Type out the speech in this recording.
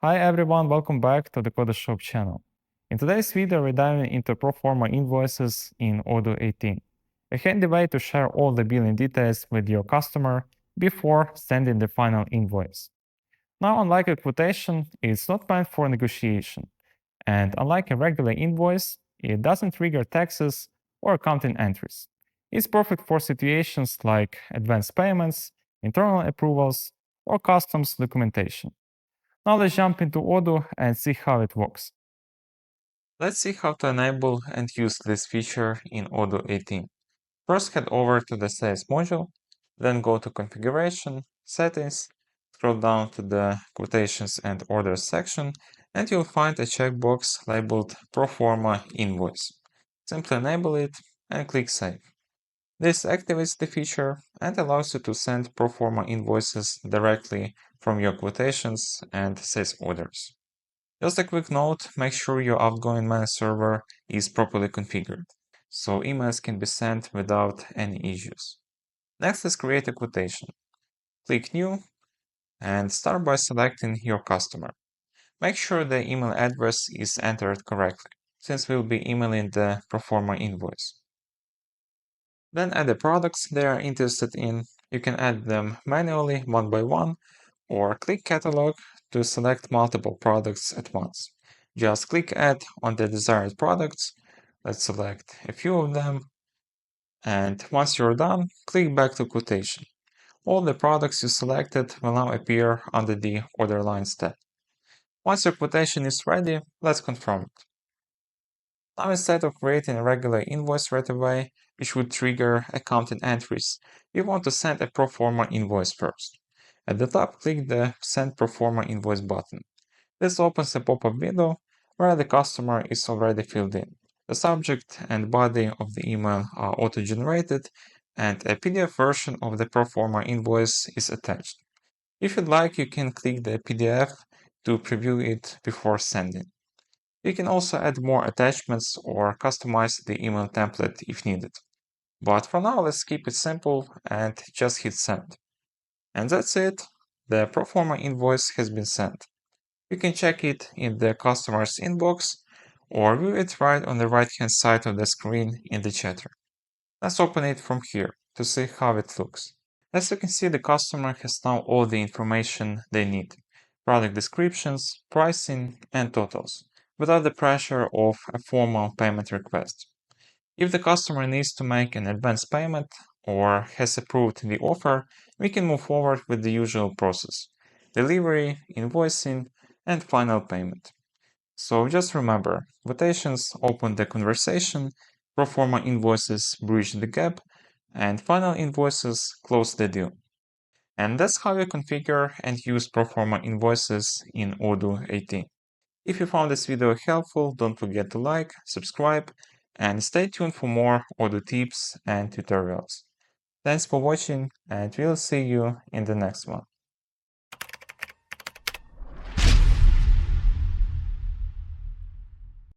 Hi everyone, welcome back to the Code Shop channel. In today's video, we're diving into Proforma Invoices in Odoo 18, a handy way to share all the billing details with your customer before sending the final invoice. Now, unlike a quotation, it's not meant for negotiation, and unlike a regular invoice, it doesn't trigger taxes or accounting entries. It's perfect for situations like advance payments, internal approvals, or customs documentation. Now let's jump into Odoo and see how it works. Let's see how to enable and use this feature in Odoo 18. First, head over to the Sales module, then go to Configuration, Settings, scroll down to the Quotations and Orders section, and you'll find a checkbox labeled Proforma Invoice. Simply enable it and click Save. This activates the feature and allows you to send Proforma invoices directly from your quotations and sales orders. Just a quick note, make sure your outgoing managed server is properly configured, so emails can be sent without any issues. Next is create a quotation. Click New and start by selecting your customer. Make sure the email address is entered correctly, since we'll be emailing the Proforma invoice. Then add the products they are interested in. You can add them manually one by one, or click Catalog to select multiple products at once. Just click Add on the desired products. Let's select a few of them. And once you're done, click back to Quotation. All the products you selected will now appear under the Order Lines tab. Once your quotation is ready, let's confirm it. Now, instead of creating a regular invoice right away, which would trigger accounting entries, we want to send a Proforma invoice first. At the top, click the Send Proforma Invoice button. This opens a pop-up window where the customer is already filled in. The subject and body of the email are auto-generated, and a PDF version of the Proforma invoice is attached. If you'd like, you can click the PDF to preview it before sending. You can also add more attachments or customize the email template if needed. But for now, let's keep it simple and just hit send. And that's it. The Proforma invoice has been sent. You can check it in the customer's inbox or view it right on the right-hand side of the screen in the chatter. Let's open it from here to see how it looks. As you can see, the customer has now all the information they need: product descriptions, pricing, and totals, without the pressure of a formal payment request. If the customer needs to make an advance payment or has approved the offer, we can move forward with the usual process: delivery, invoicing, and final payment. So just remember, quotations open the conversation, Proforma invoices bridge the gap, and final invoices close the deal. And that's how you configure and use Proforma invoices in Odoo 18. If you found this video helpful, don't forget to like, subscribe, and stay tuned for more Odoo tips and tutorials. Thanks for watching, and we'll see you in the next one.